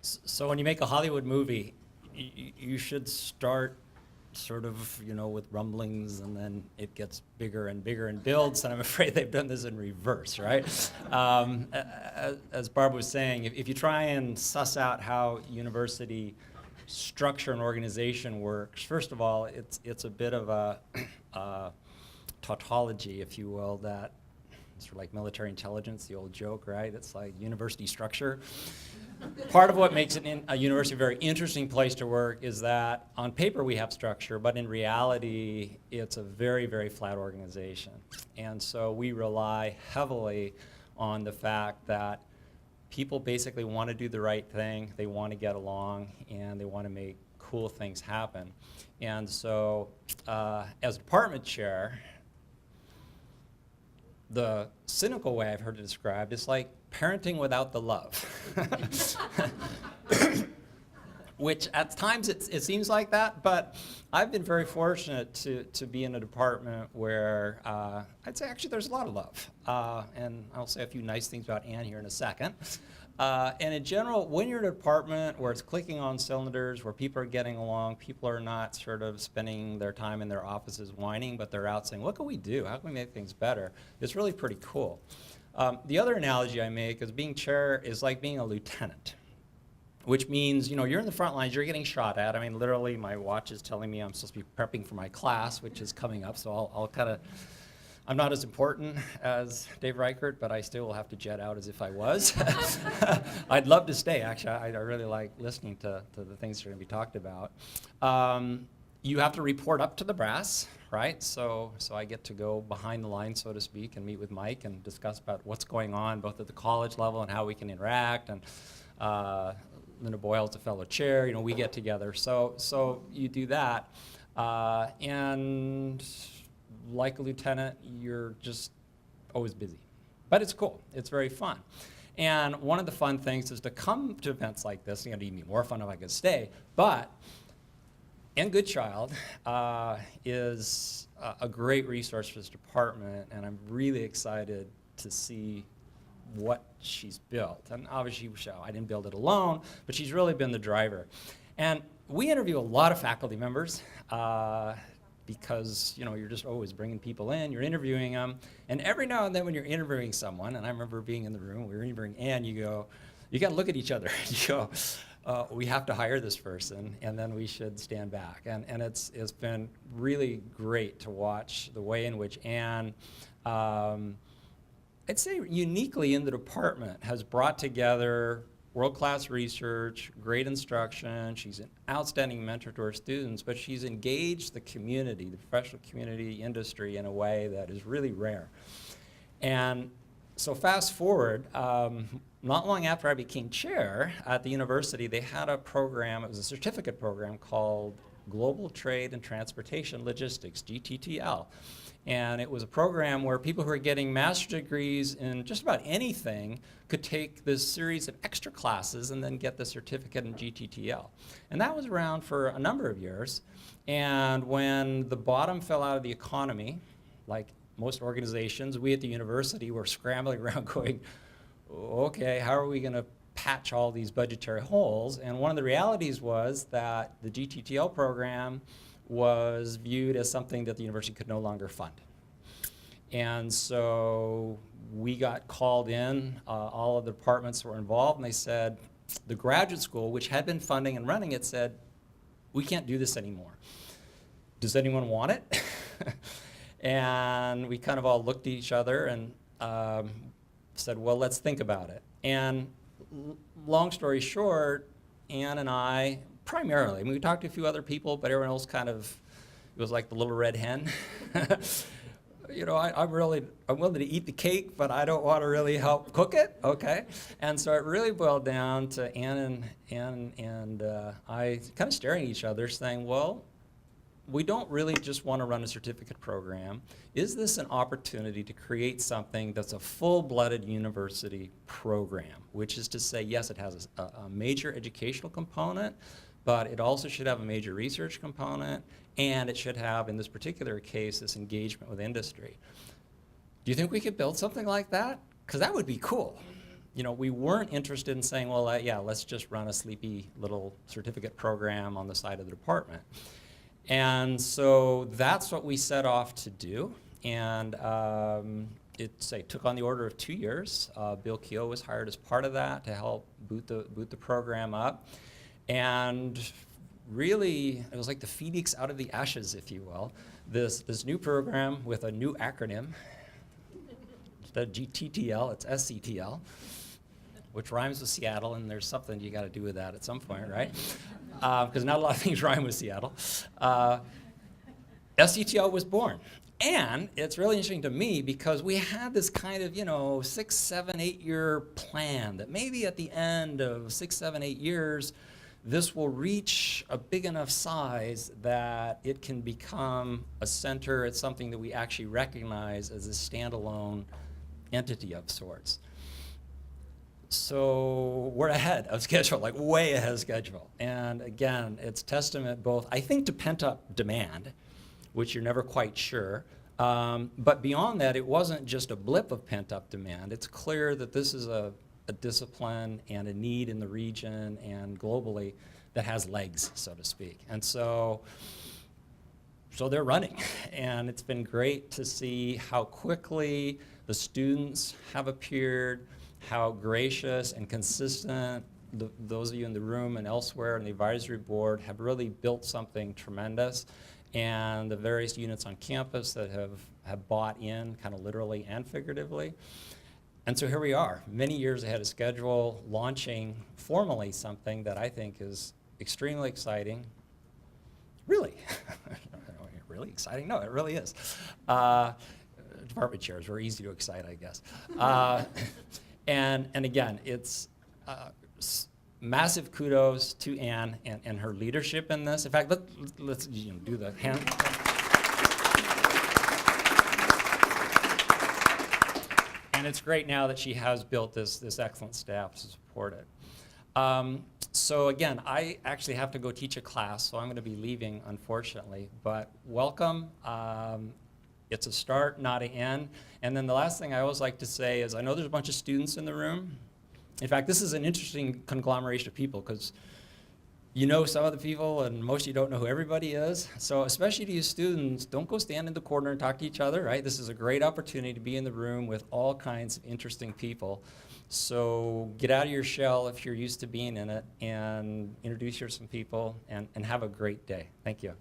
So when you make a Hollywood movie, you should start sort of, with rumblings, and then it gets bigger and bigger and builds, and I'm afraid they've done this in reverse, right? As Barb was saying, if you try and suss out how university structure and organization works, first of all, it's a bit of a tautology, if you will, that it's sort of like military intelligence, the old joke, right? It's like university structure. Part of what makes a university a very interesting place to work is that on paper we have structure, but in reality it's a very, very flat organization. And so we rely heavily on the fact that people basically want to do the right thing, they want to get along, and they want to make cool things happen. And so as department chair, the cynical way I've heard it described is like parenting without the love. Which at times it seems like that, but I've been very fortunate to be in a department where I'd say actually there's a lot of love. And I'll say a few nice things about Ann here in a second. And in general, when you're in a department where it's clicking on cylinders, where people are getting along, people are not sort of spending their time in their offices whining, but they're out saying, what can we do? How can we make things better? It's really pretty cool. The other analogy I make is being chair is like being a lieutenant, which means, you're in the front lines, you're getting shot at. I mean, literally, my watch is telling me I'm supposed to be prepping for my class, which is coming up, so I'll kind of, I'm not as important as Dave Reichert, but I still will have to jet out as if I was. I'd love to stay, actually. I really like listening to the things that are going to be talked about. You have to report up to the brass, right? So I get to go behind the line, so to speak, and meet with Mike and discuss about what's going on, both at the college level and how we can interact. And Linda Boyle's a fellow chair. We get together. So you do that. And like a lieutenant, you're just always busy. But it's cool. It's very fun. And one of the fun things is to come to events like this. It'd be more fun if I could stay. But Ann Goodchild is a great resource for this department, and I'm really excited to see what she's built. And obviously, I didn't build it alone, but she's really been the driver. And we interview a lot of faculty members because you're just always bringing people in, you're interviewing them, and every now and then when you're interviewing someone, and I remember being in the room, we were interviewing Ann, you got to look at each other, and you go, we have to hire this person, and then we should stand back. And it's been really great to watch the way in which Ann, I'd say uniquely in the department, has brought together world-class research, great instruction. She's an outstanding mentor to her students, but she's engaged the community, the professional community, industry in a way that is really rare. And so fast forward, not long after I became chair at the university, they had a program, it was a certificate program called Global Trade and Transportation Logistics, GTTL. And it was a program where people who are getting master's degrees in just about anything could take this series of extra classes and then get the certificate in GTTL. And that was around for a number of years. And when the bottom fell out of the economy, like most organizations, we at the university were scrambling around going, okay, how are we going to patch all these budgetary holes? And one of the realities was that the GTTL program was viewed as something that the university could no longer fund. And so we got called in, all of the departments were involved, and they said, the graduate school, which had been funding and running it, said, we can't do this anymore. Does anyone want it? And we kind of all looked at each other and said, well, let's think about it. And long story short, Ann and I, primarily, I mean, we talked to a few other people, but everyone else kind of, it was like the little red hen. I'm willing to eat the cake, but I don't want to really help cook it, okay? And so it really boiled down to Ann and I kind of staring at each other saying, well, we don't really just want to run a certificate program. Is this an opportunity to create something that's a full-blooded university program, which is to say, yes, it has a major educational component, but it also should have a major research component, and it should have, in this particular case, this engagement with industry. Do you think we could build something like that? Because that would be cool. we weren't interested in saying, well, yeah, let's just run a sleepy little certificate program on the side of the department. And so that's what we set off to do. And it took on the order of 2 years. Bill Keogh was hired as part of that to help boot the program up. And really, it was like the phoenix out of the ashes, if you will. This new program with a new acronym. Instead of GTTL, it's SCTL, which rhymes with Seattle, and there's something you got to do with that at some point, right? Because not a lot of things rhyme with Seattle. SCTL was born. And it's really interesting to me because we had this kind of, 6, 7, 8 year plan that maybe at the end of 6, 7, 8 years, this will reach a big enough size that it can become a center. It's something that we actually recognize as a standalone entity of sorts. So we're ahead of schedule, like way ahead of schedule. And again, it's testament both, I think, to pent-up demand, which you're never quite sure. But beyond that, it wasn't just a blip of pent-up demand. It's clear that this is a discipline and a need in the region and globally that has legs, so to speak. And so they're running. And it's been great to see how quickly the students have appeared, how gracious and consistent those of you in the room and elsewhere in the advisory board have really built something tremendous. And the various units on campus that have bought in, kind of literally and figuratively. And so here we are, many years ahead of schedule, launching formally something that I think is extremely exciting. Really? Really exciting? No, it really is. Department chairs were easy to excite, I guess. And again, it's massive kudos to Anne and her leadership in this. In fact, let's do the hand. And it's great now that she has built this excellent staff to support it. So again, I actually have to go teach a class, so I'm going to be leaving, unfortunately. But welcome. It's a start, not an end. And then the last thing I always like to say is I know there's a bunch of students in the room. In fact, this is an interesting conglomeration of people because you know some of the people and most of you don't know who everybody is. So especially to you students, don't go stand in the corner and talk to each other, right? This is a great opportunity to be in the room with all kinds of interesting people. So get out of your shell if you're used to being in it and introduce yourself to some people and have a great day. Thank you.